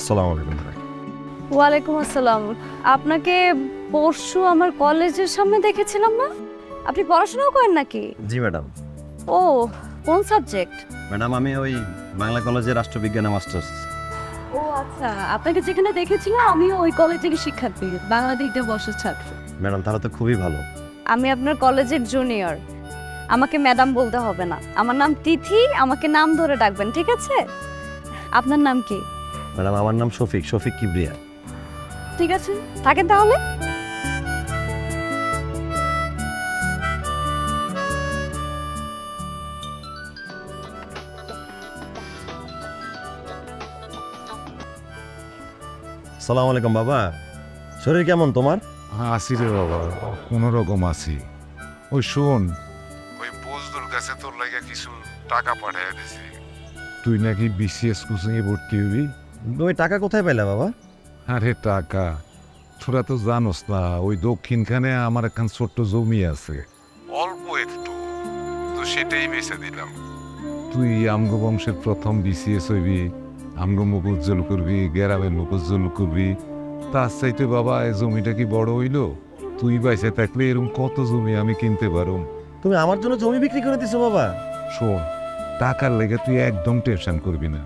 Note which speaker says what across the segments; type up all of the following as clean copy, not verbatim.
Speaker 1: আসসালামু আলাইকুম।
Speaker 2: ওয়ালাইকুম আসসালাম। আপনাকে পরশু আমার কলেজের সামনে দেখেছিলাম না? আপনি পড়াশোনাও করেন নাকি?
Speaker 1: জি ম্যাডাম।
Speaker 2: ও, কোন সাবজেক্ট?
Speaker 1: ম্যাডাম আমি ওই বাংলা কলেজে রাষ্ট্রবিজ্ঞানে মাস্টার্স।
Speaker 2: ও আচ্ছা, আপনাকে যেখানে দেখেছিলাম আমিও ওই কলেজেরই শিক্ষার্থী, বাংলা দ্বিতীয় বর্ষের ছাত্র।
Speaker 1: ম্যাডাম তাহলে তো খুবই ভালো।
Speaker 2: আমি আপনার কলেজের জুনিয়র। আমাকে ম্যাডাম বলতে হবে না, আমার নাম তিথি, আমাকে নাম ধরে ডাকবেন, ঠিক আছে? আপনার নাম কি?
Speaker 1: ম্যাডাম আমার নাম শফিক, শফিক কিবরিয়া।
Speaker 2: ঠিক আছে, থাকেন তাহলে।
Speaker 1: আসসালামু আলাইকুম বাবা। শরীর কেমন তোমার?
Speaker 3: আছি রে বাবা, কোনো রকম আছি। ওই শোন, ওই বজদুর কাছে তোর লাগে কিছু টাকা পাঠিয়ে দিছি। তুই নাকি বিসিএস কোচিংয়ে ভর্তি হবি।
Speaker 1: ওই টাকা কোথায় পেলে বাবা?
Speaker 3: আরে টাকা তোরা তো জানোস না, ওই দক্ষিণখানে আমার একখান ছোট্ট জমি আছে, অল্প একটু, তো সেটাই বেচে দিলাম। তুই আমগো বংশের প্রথম বিসিএস হইবি, আমগো মুখ উজ্জ্বল করবি, গ্রামের মুখ উজ্জ্বল করবি। তার চাইতে বাবা এই জমিটা কি বড় হইল? তুই বাইসে থাকলে এরকম কত জমি আমি কিনতে পারুম।
Speaker 1: তুমি আমার জন্য জমি বিক্রি করে দিছো বাবা?
Speaker 3: শোন, টাকার লেগে তুই একদম টেনশন করবি না,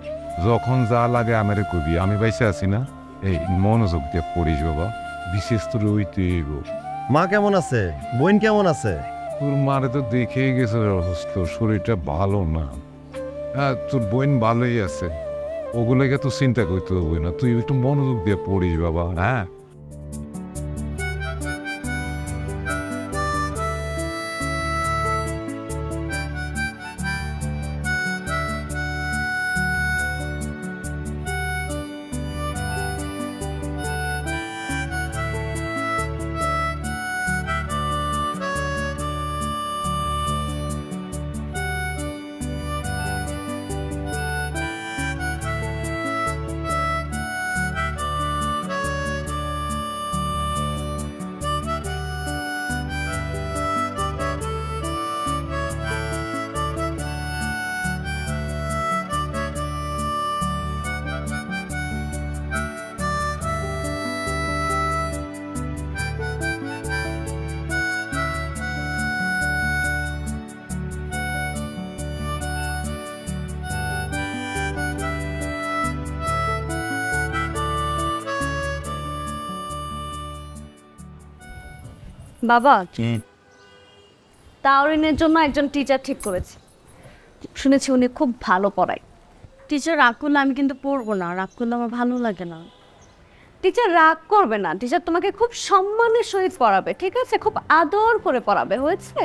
Speaker 3: যখন যা লাগে আমারে কবি, আমি বাইসে আছি না। এই মনোযোগ দিয়ে পড়িস বাবা, বিশেষ তোর ওইতে।
Speaker 1: মা কেমন আছে? বোন কেমন আছে?
Speaker 3: তোর মারে তো দেখেই গেছে অসুস্থ, শরীরটা ভালো না। হ্যাঁ, তোর বোন ভালোই আছে, ওগুলোকে তো চিন্তা করতে হবে না, তুই একটু মনোযোগ দিয়ে পড়িস বাবা। হ্যাঁ
Speaker 2: বাবা, তাওরিনের জন্য একজন টিচার ঠিক করেছে। শুনেছি উনি খুব ভালো পড়ায়।
Speaker 4: টিচার রাগ করলে আমি কিন্তু পড়বো না, রাগ করলে আমার ভালো লাগে না।
Speaker 2: টিচার রাগ করবে না, টিচার তোমাকে খুব সম্মানের সহিত পড়াবে, ঠিক আছে? খুব আদর করে পড়াবে, হয়েছে?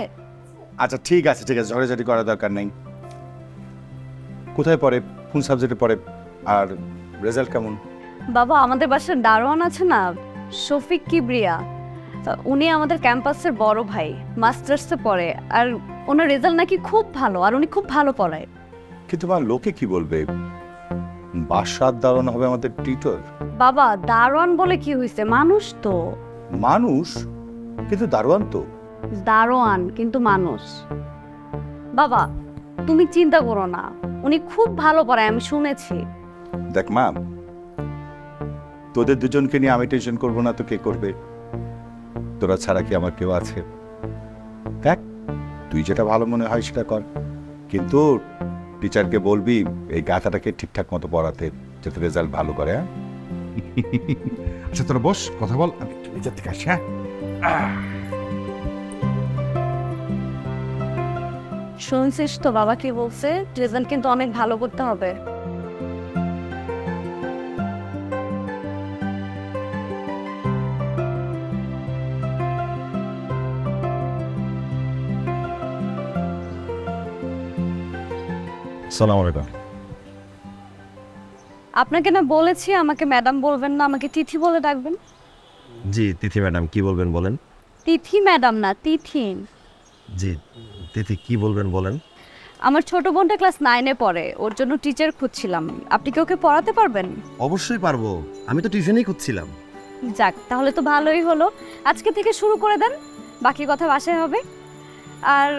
Speaker 5: আচ্ছা ঠিক আছে ঠিক আছে, ঝড়াঝড়ি করার দরকার নেই। কোথায় পড়ে, কোন সাবজেক্টে পড়ে, আর রেজাল্ট কেমন?
Speaker 2: বাবা, আমাদের বাসার দারোয়ান আছে না, শফিক কিবরিয়া, উনি আমাদের ক্যাম্পাসের বড় ভাই, মাস্টার্সে পড়ে, আর ওনার রেজাল্ট নাকি খুব ভালো, আর উনি খুব ভালো পড়ায়।
Speaker 5: কিন্তু মা, লোকে কি বলবে? বাসার দারোয়ান হবে আমাদের টিচার।
Speaker 2: বাবা, দারোয়ান বলে কি হয়েছে, মানুষ তো।
Speaker 5: মানুষ কিন্তু দারোয়ান তো।
Speaker 2: দারোয়ান কিন্তু মানুষ। বাবা, তুমি চিন্তা করো না, উনি খুব ভালো পড়ায়, আমি শুনেছি।
Speaker 5: দেখ মা, তোদের দুজনকে নিয়ে আমি টেনশন করবো না তো কে করবে? তোরা ছাড়া কি আমার কেউ আছে? দেখ, তুই যেটা ভালো মনে হয় সেটা কর, কিন্তু টিচারকে বলবি এই গাথাটাকে ঠিকঠাক মতো পড়াতে, যাতে রেজাল্ট ভালো করে। হ্যাঁ
Speaker 3: আচ্ছা তোরা বস, কথা বল, আমি নিজের থেকে আসি। হ্যাঁ
Speaker 2: শুনছিস তো বাবা কি বলছে, রেজাল্ট কিন্তু অনেক ভালো করতে হবে।
Speaker 1: আসসালামু আলাইকুম।
Speaker 2: আপনাকে না বলেছি আমাকে ম্যাডাম বলবেন না, আমাকে তিথি বলে ডাকবেন।
Speaker 1: জি তিথি ম্যাডাম, কি বলবেন বলেন।
Speaker 2: তিথি ম্যাডাম না, তিথি।
Speaker 1: জি তিথি, কি বলবেন বলেন।
Speaker 2: আমার ছোট বোনটা ক্লাস 9-এ পড়ে, ওর জন্য টিচার খুঁজছিলাম, আপনি কি ওকে পড়াতে পারবেন?
Speaker 1: অবশ্যই পারবো, আমি তো টিউশনই খুঁজছিলাম।
Speaker 2: যাক, তাহলে তো ভালোই হলো, আজকে থেকে শুরু করে দেন, বাকি কথা বাসায় হবে। আর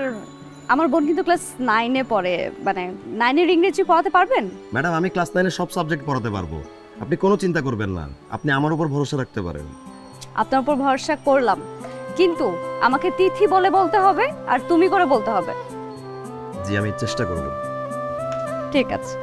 Speaker 2: আমার বোন কিন্তু ক্লাস 9-এ পড়ে, মানে 9-এর ইংরেজি পড়াতে পারবেন?
Speaker 1: ম্যাডাম আমি ক্লাস 9-এর সব সাবজেক্ট পড়াতে পারবো, আপনি কোনো চিন্তা করবেন না, আপনি আমার উপর ভরসা রাখতে পারেন।
Speaker 2: আপনার উপর ভরসা করলাম, কিন্তু আমাকে তিথি বলে বলতে হবে আর তুমি করে বলতে হবে।
Speaker 1: জি, আমি চেষ্টা করব।
Speaker 2: ঠিক আছে।